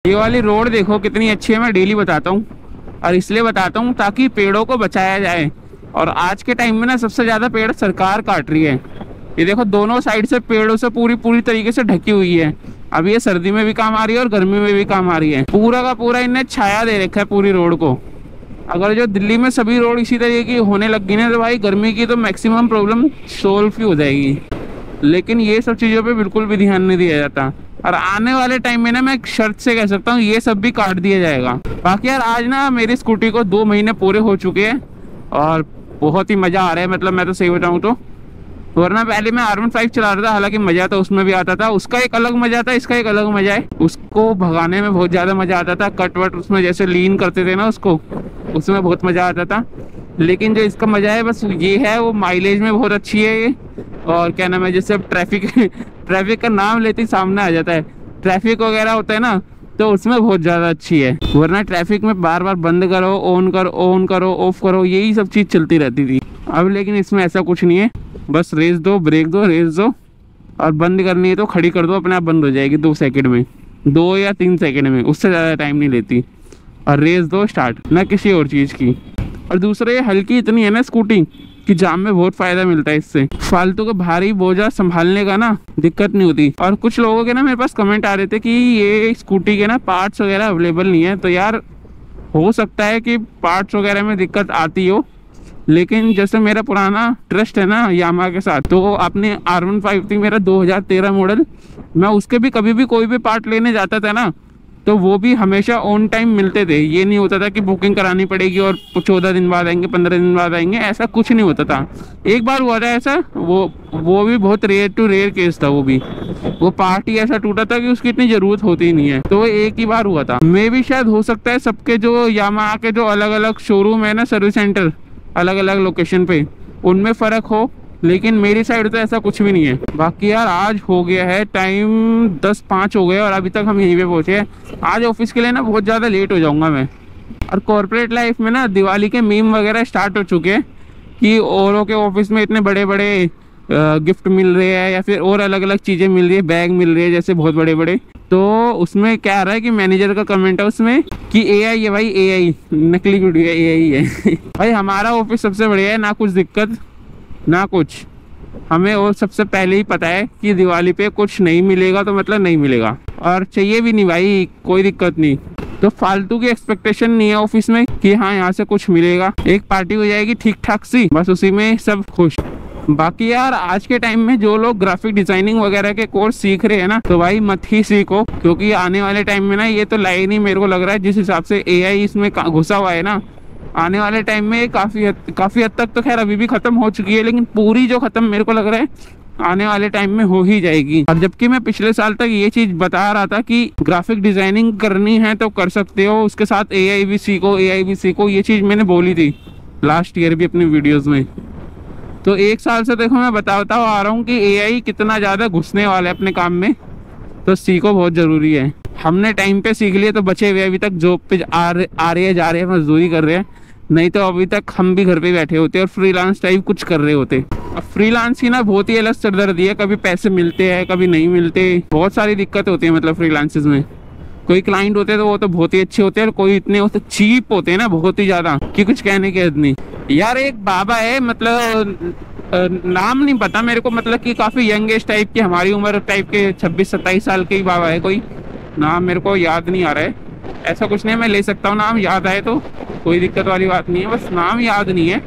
ये वाली रोड देखो कितनी अच्छी है, मैं डेली बताता हूँ। और इसलिए बताता हूँ ताकि पेड़ों को बचाया जाए। और आज के टाइम में ना सबसे ज्यादा पेड़ सरकार काट रही है। ये देखो दोनों साइड से पेड़ों से पूरी तरीके से ढकी हुई है। अब ये सर्दी में भी काम आ रही है और गर्मी में भी काम आ रही है। पूरा का पूरा इन्हें छाया दे रखा है पूरी रोड को। अगर जो दिल्ली में सभी रोड इसी तरीके की होने लग गई ना तो भाई गर्मी की तो मैक्सिमम प्रॉब्लम सोल्व ही हो जाएगी। लेकिन ये सब चीज़ों पे बिल्कुल भी ध्यान नहीं दिया जाता। और आने वाले टाइम में ना मैं शर्त से कह सकता हूँ ये सब भी काट दिया जाएगा। बाकी यार आज ना मेरी स्कूटी को 2 महीने पूरे हो चुके हैं और बहुत ही मज़ा आ रहा है। मतलब मैं तो सही बताऊँ तो, वरना पहले मैं R15 चला रहा था, हालांकि मज़ा तो उसमें भी आता था। उसका एक अलग मज़ा था, इसका एक अलग मज़ा है। उसको भगाने में बहुत ज़्यादा मज़ा आता था। कट वट उसमें जैसे लीन करते थे ना उसको, उसमें बहुत मज़ा आता था। लेकिन जो इसका मज़ा है बस ये है, वो माइलेज में बहुत अच्छी है ये। और क्या नाम है, जैसे अब ट्रैफिक का नाम लेते ही सामने आ जाता है। ट्रैफिक वगैरह होता है ना तो उसमें बहुत ज़्यादा अच्छी है। वरना ट्रैफिक में बार बार बंद करो, ऑन करो, ऑफ करो, यही सब चीज़ चलती रहती थी। अब लेकिन इसमें ऐसा कुछ नहीं है। बस रेस दो, ब्रेक दो, रेस दो, और बंद करनी है तो खड़ी कर दो, अपने आप बंद हो जाएगी 2 सेकंड में, 2 या 3 सेकंड में, उससे ज़्यादा टाइम नहीं लेती। और रेस दो स्टार्ट, ना किसी और चीज़ की। और दूसरे ये हल्की इतनी है ना स्कूटी कि जाम में बहुत फ़ायदा मिलता है इससे। फालतू का भारी बोझा संभालने का ना दिक्कत नहीं होती। और कुछ लोगों के ना मेरे पास कमेंट आ रहे थे कि ये स्कूटी के ना पार्ट्स वगैरह अवेलेबल नहीं है। तो यार हो सकता है कि पार्ट्स वगैरह में दिक्कत आती हो, लेकिन जैसे मेरा पुराना ट्रस्ट है ना यामाहा के साथ, तो आपने R15 थी मेरा 2013 मॉडल, मैं उसके भी कभी भी कोई भी पार्ट लेने जाता था ना तो वो भी हमेशा ऑन टाइम मिलते थे। ये नहीं होता था कि बुकिंग करानी पड़ेगी और 14 दिन बाद आएंगे, 15 दिन बाद आएंगे, ऐसा कुछ नहीं होता था। एक बार हुआ था ऐसा, वो भी बहुत रेयर टू रेयर केस था। वो पार्ट ही ऐसा टूटा था कि उसकी इतनी ज़रूरत होती ही नहीं है, तो वो एक ही बार हुआ था। मैं भी शायद हो सकता है सबके जो यामाहा के जो अलग अलग शोरूम है ना, सर्विस सेंटर अलग अलग लोकेशन पे, उनमें फ़र्क हो, लेकिन मेरी साइड तो ऐसा कुछ भी नहीं है। बाकी यार आज हो गया है टाइम 10:05 हो गए और अभी तक हम यहीं पे पहुँचे हैं। आज ऑफिस के लिए ना बहुत ज़्यादा लेट हो जाऊँगा मैं। और कॉर्पोरेट लाइफ में ना दिवाली के मीम वगैरह स्टार्ट हो चुके हैं कि औरों के ऑफिस में इतने बड़े बड़े गिफ्ट मिल रहे हैं या फिर और अलग अलग चीज़ें मिल रही है, बैग मिल रही है जैसे बहुत बड़े बड़े। तो उसमें क्या आ रहा है कि मैनेजर का कमेंट है उसमें कि AI है भाई, AI नकली वीडियो AI है भाई। हमारा ऑफिस सबसे बढ़िया है, ना कुछ दिक्कत ना कुछ। हमें और सबसे पहले ही पता है कि दिवाली पे कुछ नहीं मिलेगा तो मतलब नहीं मिलेगा, और चाहिए भी नहीं भाई, कोई दिक्कत नहीं। तो फालतू की एक्सपेक्टेशन नहीं है ऑफिस में कि हाँ यहाँ से कुछ मिलेगा। एक पार्टी हो जाएगी ठीक ठाक सी, बस उसी में सब खुश। बाकी यार आज के टाइम में जो लोग ग्राफिक डिजाइनिंग वगैरह के कोर्स सीख रहे हैं ना, तो भाई मत ही सीखो, क्योंकि आने वाले टाइम में ना ये तो लाइन ही मेरे को लग रहा है जिस हिसाब से AI इसमें घुसा हुआ है ना, आने वाले टाइम में काफ़ी हद तक तो खैर अभी भी ख़त्म हो चुकी है, लेकिन पूरी जो ख़त्म मेरे को लग रहा है आने वाले टाइम में हो ही जाएगी। और जबकि मैं पिछले साल तक ये चीज़ बता रहा था कि ग्राफिक डिज़ाइनिंग करनी है तो कर सकते हो, उसके साथ AI भी सीखो, ये चीज़ मैंने बोली थी लास्ट ईयर भी अपनी वीडियोज़ में। तो 1 साल से देखो मैं बताता आ रहा हूँ कि AI कितना ज़्यादा घुसने वाला है अपने काम में, तो सीखो, बहुत ज़रूरी है। हमने टाइम पे सीख लिया तो बचे हुए अभी तक जॉब पे आ रहे हैं, जा रहे हैं, मजदूरी कर रहे हैं, नहीं तो अभी तक हम भी घर पे बैठे होते और फ्रीलांस टाइप कुछ कर रहे होते। अब फ्रीलांस की ना बहुत ही अलग सरदर्दी है, कभी पैसे मिलते हैं कभी नहीं मिलते, बहुत सारी दिक्कत होती है। मतलब फ्रीलांसेस में कोई क्लाइंट होते हैं तो वो तो बहुत ही अच्छे होते हैं, और कोई इतने होते चीप होते हैं ना बहुत ही ज़्यादा कि कुछ कहने की हद नहीं। यार एक बाबा है, मतलब नाम नहीं पता मेरे को, मतलब कि काफ़ी यंग एज टाइप की, हमारी उम्र टाइप के 26-27 साल के ही बाबा है। कोई नाम मेरे को याद नहीं आ रहा है, ऐसा कुछ नहीं, मैं ले सकता हूँ नाम याद आए तो, कोई दिक्कत वाली बात नहीं है, बस नाम याद नहीं है।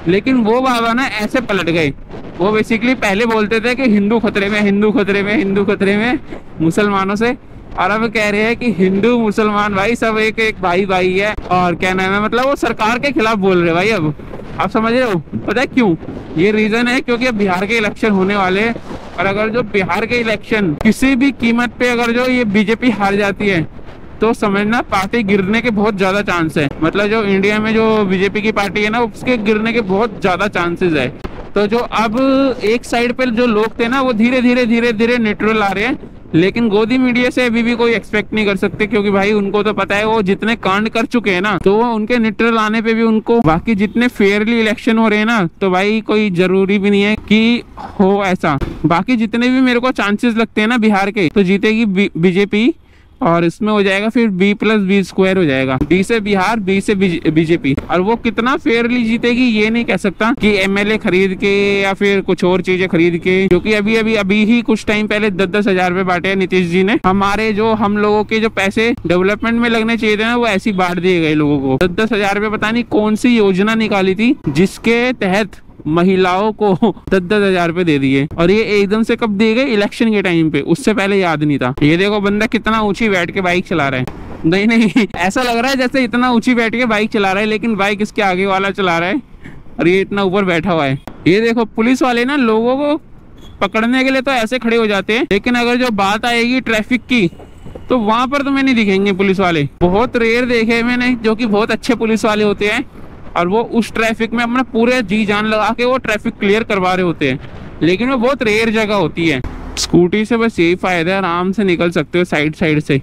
लेकिन वो बाबा ना ऐसे पलट गए, वो बेसिकली पहले बोलते थे कि हिंदू खतरे में, हिंदू खतरे में, हिंदू खतरे में मुसलमानों से, और अब कह रहे हैं कि हिंदू मुसलमान भाई सब एक एक भाई है। और क्या नाम है, मतलब वो सरकार के खिलाफ बोल रहे भाई। अब आप समझ रहे हो, पता है क्यों? ये रीजन है क्योंकि अब बिहार के इलेक्शन होने वाले हैं, और अगर जो बिहार के इलेक्शन किसी भी कीमत पे अगर जो ये बीजेपी हार जाती है तो समझना पार्टी गिरने के बहुत ज्यादा चांस है। मतलब जो इंडिया में जो बीजेपी की पार्टी है ना, उसके गिरने के बहुत ज्यादा चांसेस है। तो जो अब एक साइड पे जो लोग थे ना, वो धीरे धीरे न्यूट्रल आ रहे हैं, लेकिन गोदी मीडिया से अभी भी कोई एक्सपेक्ट नहीं कर सकते, क्योंकि भाई उनको तो पता है वो जितने कांड कर चुके हैं ना, तो उनके न्यूट्रल आने पे भी उनको, बाकी जितने फेयरली इलेक्शन हो रहे हैं ना, तो भाई कोई जरूरी भी नहीं है कि हो ऐसा। बाकी जितने भी मेरे को चांसेस लगते हैं ना बिहार के, तो जीतेगी बीजेपी, और इसमें हो जाएगा फिर B+B² हो जाएगा। डी से बिहार, बी से बीजेपी। और वो कितना फेयरली जीतेगी ये नहीं कह सकता कि MLA खरीद के या फिर कुछ और चीजें खरीद के, क्योंकि अभी ही कुछ टाइम पहले 10-10 हजार रुपए बांटे हैं नीतीश जी ने। हमारे जो हम लोगों के जो पैसे डेवलपमेंट में लगने चाहिए थे ना, वो ऐसे ही बांट दिए गए लोगों को। 10-10 हजार रुपए पता नहीं कौन सी योजना निकाली थी जिसके तहत महिलाओं को 10-10 हजार रुपए दे दिए। और ये एकदम से कब दिए गए? इलेक्शन के टाइम पे, उससे पहले याद नहीं था। ये देखो बंदा कितना ऊंची बैठ के बाइक चला रहा है। नहीं ऐसा लग रहा है जैसे इतना ऊंची बैठ के बाइक चला रहा है, लेकिन बाइक इसके आगे वाला चला रहा है और ये इतना ऊपर बैठा हुआ है। ये देखो पुलिस वाले ना लोगों को पकड़ने के लिए तो ऐसे खड़े हो जाते हैं, लेकिन अगर जो बात आएगी ट्रैफिक की तो वहां पर तुम्हें नहीं दिखेंगे पुलिस वाले। बहुत रेयर देखे मैंने जो कि बहुत अच्छे पुलिस वाले होते हैं और वो उस ट्रैफिक में अपना पूरे जी जान लगा के वो ट्रैफिक क्लियर करवा रहे होते हैं, लेकिन वो बहुत रेयर जगह होती है। स्कूटी से बस यही फायदा है, आराम से निकल सकते हो साइड से,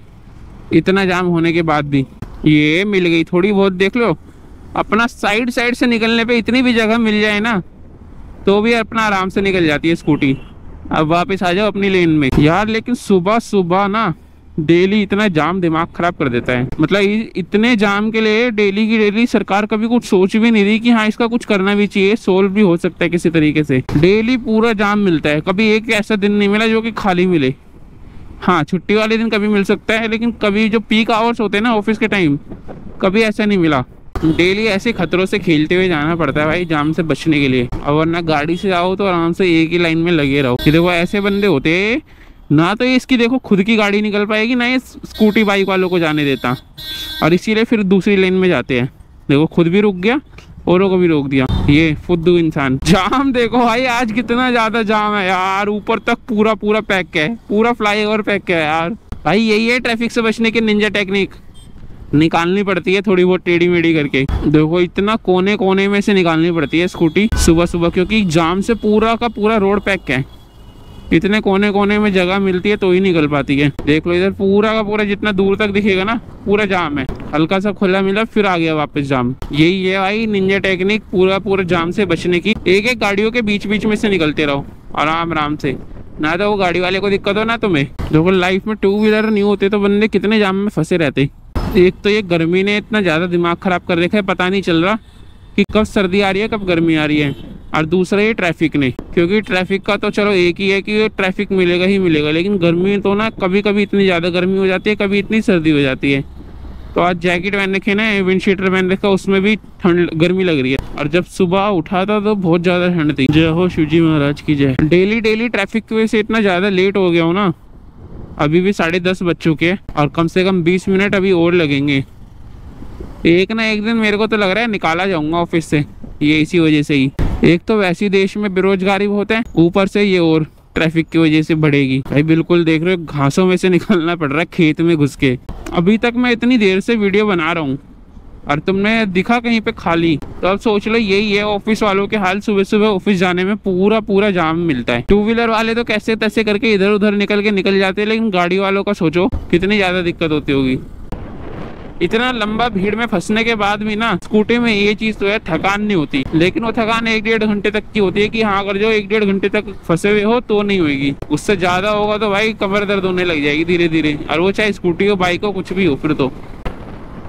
इतना जाम होने के बाद भी। ये मिल गई थोड़ी बहुत, देख लो अपना साइड से निकलने पे इतनी भी जगह मिल जाए ना तो भी अपना आराम से निकल जाती है स्कूटी। अब वापस आ जाओ अपनी लेन में यार। लेकिन सुबह ना डेली इतना जाम दिमाग खराब कर देता है। मतलब इतने जाम के लिए डेली की डेली सरकार कभी कुछ सोच भी नहीं रही कि हाँ इसका कुछ करना भी चाहिए, सोल्व भी हो सकता है किसी तरीके से। डेली पूरा जाम मिलता है, कभी एक ऐसा दिन नहीं मिला जो कि खाली मिले। हाँ छुट्टी वाले दिन कभी मिल सकता है, लेकिन कभी जो पीक आवर्स होते हैं ना ऑफिस के टाइम, कभी ऐसा नहीं मिला। डेली ऐसे खतरों से खेलते हुए जाना पड़ता है भाई जाम से बचने के लिए। और वरना गाड़ी से आओ तो आराम से एक ही लाइन में लगे रहो। कि देखो ऐसे बंदे होते ना, तो ये इसकी देखो खुद की गाड़ी निकल पाएगी ना, ये स्कूटी बाइक वालों को जाने देता, और इसीलिए फिर दूसरी लेन में जाते हैं। देखो खुद भी रुक गया, औरों को भी रोक दिया, ये फुद्दू इंसान। जाम देखो भाई आज कितना ज्यादा जाम है यार, ऊपर तक पूरा पैक है, पूरा फ्लाईओवर पैक है यार। भाई यही है ट्रैफिक से बचने की निंजा टेक्निक, निकालनी पड़ती है थोड़ी बहुत टेढ़ी मेढ़ी करके। देखो इतना कोने में से निकालनी पड़ती है स्कूटी सुबह, क्योंकि जाम से पूरा का पूरा रोड पैक है। इतने कोने में जगह मिलती है तो ही निकल पाती है। देख लो इधर पूरा का पूरा जितना दूर तक दिखेगा ना पूरा जाम है। हल्का सा खुला मिला फिर आ गया वापस जाम। यही है भाई निंजा टेक्निक, पूरा जाम से बचने की। एक गाड़ियों के बीच में से निकलते रहो आराम से, ना तो वो गाड़ी वाले को दिक्कत हो ना तुम्हें। देखो लाइफ में 2 व्हीलर नहीं होते तो बंदे कितने जाम में फंसे रहते। एक तो ये गर्मी ने इतना ज्यादा दिमाग खराब कर रखा है, पता नहीं चल रहा कि कब सर्दी आ रही है कब गर्मी आ रही है। और दूसरा ये ट्रैफिक ने, क्योंकि ट्रैफिक का तो चलो एक ही है कि ट्रैफिक मिलेगा ही मिलेगा, लेकिन गर्मी तो ना कभी इतनी ज़्यादा गर्मी हो जाती है, कभी इतनी सर्दी हो जाती है। तो आज जैकेट पहन रखे ना, विंड शीटर पहन रखा, उसमें भी ठंड गर्मी लग रही है। और जब सुबह उठा था तो बहुत ज़्यादा ठंड थी। जय हो शिवजी महाराज की जय। डेली ट्रैफिक की वजह से इतना ज़्यादा लेट हो गया हूँ ना, अभी भी 10:30 बज चुके हैं और कम से कम 20 मिनट अभी और लगेंगे। एक ना एक दिन मेरे को तो लग रहा है निकाला जाऊंगा ऑफिस से, ये इसी वजह से ही। एक तो वैसे ही देश में बेरोजगारी बहुत है, ऊपर से ये और ट्रैफिक की वजह से बढ़ेगी। भाई बिल्कुल देख रहे हो घासों में से निकलना पड़ रहा है खेत में घुस के। अभी तक मैं इतनी देर से वीडियो बना रहा हूँ और तुमने दिखा कहीं पे खाली, तो अब सोच लो यही है ऑफिस वालों के हाल। सुबह ऑफिस जाने में पूरा जाम मिलता है। 2 व्हीलर वाले तो कैसे तैसे करके इधर उधर निकल जाते हैं, लेकिन गाड़ी वालों का सोचो कितनी ज्यादा दिक्कत होती होगी। इतना लंबा भीड़ में फंसने के बाद भी ना स्कूटी में ये चीज तो है, थकान नहीं होती। लेकिन वो थकान 1-1.5 घंटे तक की होती है कि हाँ अगर जो 1-1.5 घंटे तक फंसे हुए हो तो नहीं होगी। उससे ज्यादा होगा तो भाई कमर दर्द होने लग जाएगी धीरे, और वो चाहे स्कूटी हो बाइक हो कुछ भी हो फिर तो।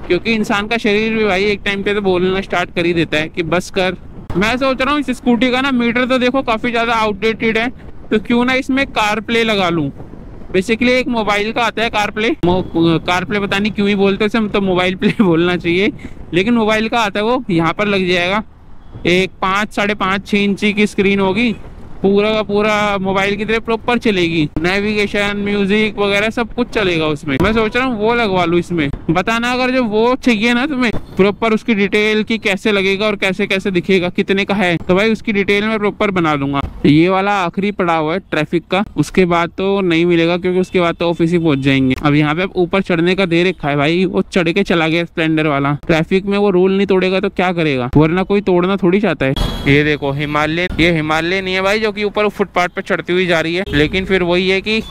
क्योंकि इंसान का शरीर भी भाई एक टाइम पे तो बोलना स्टार्ट कर ही देता है कि बस कर। मैं सोच रहा हूँ इस स्कूटी का ना मीटर तो देखो काफी ज्यादा आउटडेटेड है, तो क्यों ना इसमें कार प्ले लगा लूं। बेसिकली एक मोबाइल का आता है कार प्ले पता नहीं क्यों ही बोलते हैं, हम तो मोबाइल प्ले बोलना चाहिए, लेकिन मोबाइल का आता है वो यहाँ पर लग जाएगा। एक 5-5.5-6 इंची की स्क्रीन होगी, पूरा का पूरा मोबाइल की तरह प्रॉपर चलेगी, नेविगेशन म्यूजिक वगैरह सब कुछ चलेगा उसमें। मैं सोच रहा हूँ वो लगवा लूँ इसमें। बताना अगर जो वो चाहिए ना तुम्हें प्रॉपर उसकी डिटेल की कैसे लगेगा और कैसे दिखेगा, कितने का है, तो भाई उसकी डिटेल में प्रॉपर बना दूंगा। ये वाला आखिरी पड़ाव है ट्रैफिक का, उसके बाद तो नहीं मिलेगा क्योंकि उसके बाद तो ऑफिस ही पहुंच जाएंगे। अब यहाँ पे ऊपर चढ़ने का दे रखा है भाई, वो चढ़ के चला गया स्प्लेंडर वाला। ट्रैफिक में वो रूल नहीं तोड़ेगा तो क्या करेगा, वरना कोई तोड़ना थोड़ी चाहता है। ये देखो हिमालयन, ये हिमालयन नहीं है भाई जो कि ऊपर फुटपाथ पे चढ़ती हुई जा रही है, लेकिन फिर वही है कि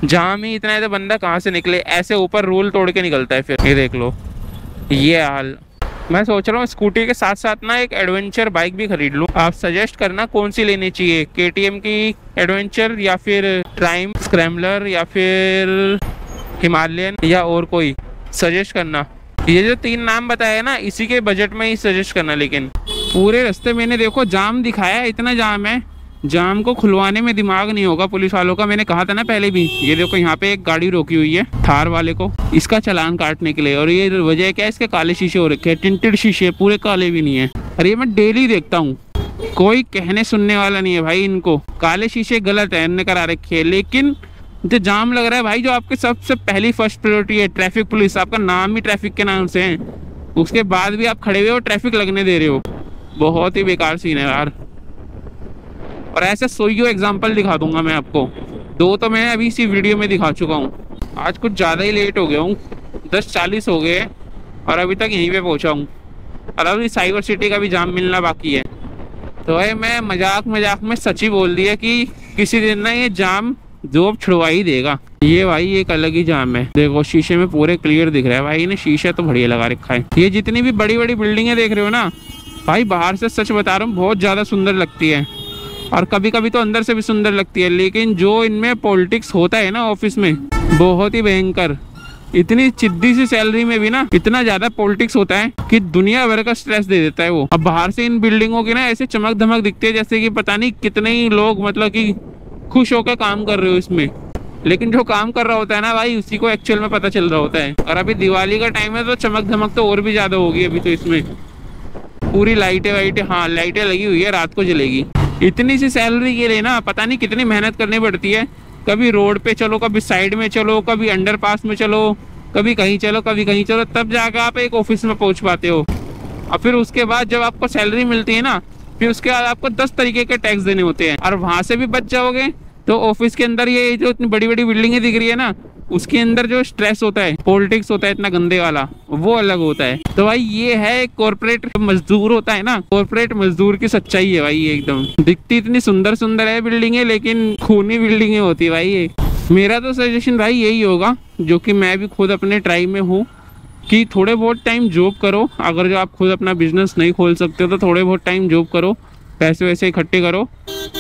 जाम ही इतना है तो बंदा कहाँ से निकले, ऐसे ऊपर रूल तोड़ के निकलता है फिर। ये देख लो ये हाल। मैं सोच रहा हूँ स्कूटी के साथ साथ ना एक एडवेंचर बाइक भी खरीद लूँ। आप सजेस्ट करना कौन सी लेनी चाहिए, KTM की एडवेंचर या फिर ट्राइम स्क्रैम्बलर या फिर हिमालयन या और कोई सजेस्ट करना। ये जो 3 नाम बताया ना, इसी के बजट में ही सजेस्ट करना। लेकिन पूरे रास्ते मैंने देखो जाम दिखाया, इतना जाम है, जाम को खुलवाने में दिमाग नहीं होगा पुलिस वालों का। मैंने कहा था ना पहले भी। ये देखो यहाँ पे एक गाड़ी रोकी हुई है थार वाले को, इसका चालान काटने के लिए। और ये वजह क्या है, इसके काले शीशे हो रखे हैं, टिंटेड शीशे, पूरे काले भी नहीं है। और ये मैं डेली देखता हूँ, कोई कहने सुनने वाला नहीं है भाई। इनको काले शीशे गलत है, इनने करा रखे है। लेकिन जो जाम लग रहा है भाई, जो आपके सबसे पहली फर्स्ट प्रायोरिटी है ट्रैफिक पुलिस, आपका नाम ही ट्रैफिक के नाम से है, उसके बाद भी आप खड़े हुए हो ट्रैफिक लगने दे रहे हो। बहुत ही बेकार सीन है यार। और ऐसे सोइयो एग्जांपल दिखा दूंगा मैं आपको। 2 तो मैं अभी इसी वीडियो में दिखा चुका हूँ। आज कुछ ज़्यादा ही लेट हो गया हूँ, 10:40 हो गए और अभी तक यहीं पे पहुँचा हूँ। और अभी साइबर सिटी का भी जाम मिलना बाकी है। तो है मैं मजाक में सच ही बोल दिया कि किसी दिन ना ये जाम जोब छुड़वा ही देगा। ये भाई एक अलग ही जाम है। देखो शीशे में पूरे क्लियर दिख रहा है भाई ने, शीशा तो बढ़िया लगा रखा है। ये जितनी भी बड़ी बड़ी बिल्डिंगें देख रहे हो ना भाई, बाहर से सच बता रहा हूँ बहुत ज़्यादा सुंदर लगती है, और कभी कभी तो अंदर से भी सुंदर लगती है। लेकिन जो इनमें पॉलिटिक्स होता है ना ऑफिस में, बहुत ही भयंकर। इतनी चिद्दी सी सैलरी में भी ना इतना ज्यादा पॉलिटिक्स होता है कि दुनिया भर का स्ट्रेस दे देता है वो। अब बाहर से इन बिल्डिंगों की ना ऐसे चमक धमक दिखती है जैसे कि पता नहीं कितने ही लोग मतलब कि खुश होकर काम कर रहे हो इसमें। लेकिन जो काम कर रहा होता है ना भाई, उसी को एक्चुअल में पता चल रहा होता है। और अभी दिवाली का टाइम है तो चमक धमक तो और भी ज्यादा होगी अभी तो इसमें। पूरी लाइटें वाइटें, हाँ लाइटें लगी हुई है, रात को जलेगी। इतनी सी सैलरी के लिए ना पता नहीं कितनी मेहनत करनी पड़ती है। कभी रोड पे चलो, कभी साइड में चलो, कभी अंडरपास में चलो, कभी कहीं चलो, कभी कहीं चलो, तब जाकर आप एक ऑफिस में पहुंच पाते हो। और फिर उसके बाद जब आपको सैलरी मिलती है ना, फिर उसके बाद आपको 10 तरीके के टैक्स देने होते हैं। और वहां से भी बच जाओगे तो ऑफिस के अंदर ये जो इतनी बड़ी बड़ी बिल्डिंगें दिख रही है ना, उसके अंदर जो स्ट्रेस होता है, पॉलिटिक्स होता है इतना गंदे वाला, वो अलग होता है। तो भाई ये है कॉर्पोरेट मजदूर होता है ना, कॉर्पोरेट मजदूर की सच्चाई है भाई। ये एकदम दिखती इतनी सुंदर सुंदर है बिल्डिंगें, लेकिन खूनी बिल्डिंगें होती है भाई ये। मेरा तो सजेशन भाई यही होगा, जो कि मैं भी खुद अपने ट्राई में हूँ, कि थोड़े बहुत टाइम जॉब करो। अगर जो आप खुद अपना बिजनेस नहीं खोल सकते हो तो थोड़े बहुत टाइम जॉब करो, पैसे वैसे इकट्ठे करो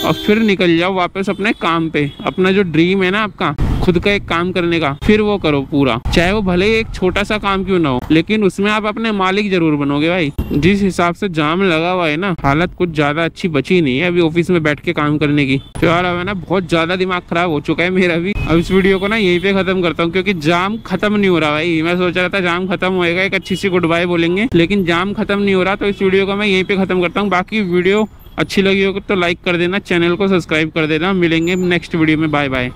और फिर निकल जाओ वापस अपने काम पे। अपना जो ड्रीम है ना आपका खुद का एक काम करने का, फिर वो करो पूरा। चाहे वो भले एक छोटा सा काम क्यों ना हो, लेकिन उसमें आप अपने मालिक जरूर बनोगे भाई। जिस हिसाब से जाम लगा हुआ है ना, हालत कुछ ज्यादा अच्छी बची नहीं है अभी ऑफिस में बैठ के काम करने की। तो यार अब है ना बहुत ज्यादा दिमाग खराब हो चुका है मेरा भी। अब इस वीडियो को ना यहीं पे खत्म करता हूँ, क्योंकि जाम खत्म नहीं हो रहा भाई। मैं सोच रहा था जाम खत्म होएगा, एक अच्छी सी गुड बाय बोलेंगे, लेकिन जाम खत्म नहीं हो रहा। तो इस वीडियो को मैं यहीं पे खत्म करता हूँ। बाकी वीडियो अच्छी लगी हो तो लाइक कर देना, चैनल को सब्सक्राइब कर देना। मिलेंगे नेक्स्ट वीडियो में, बाय बाय।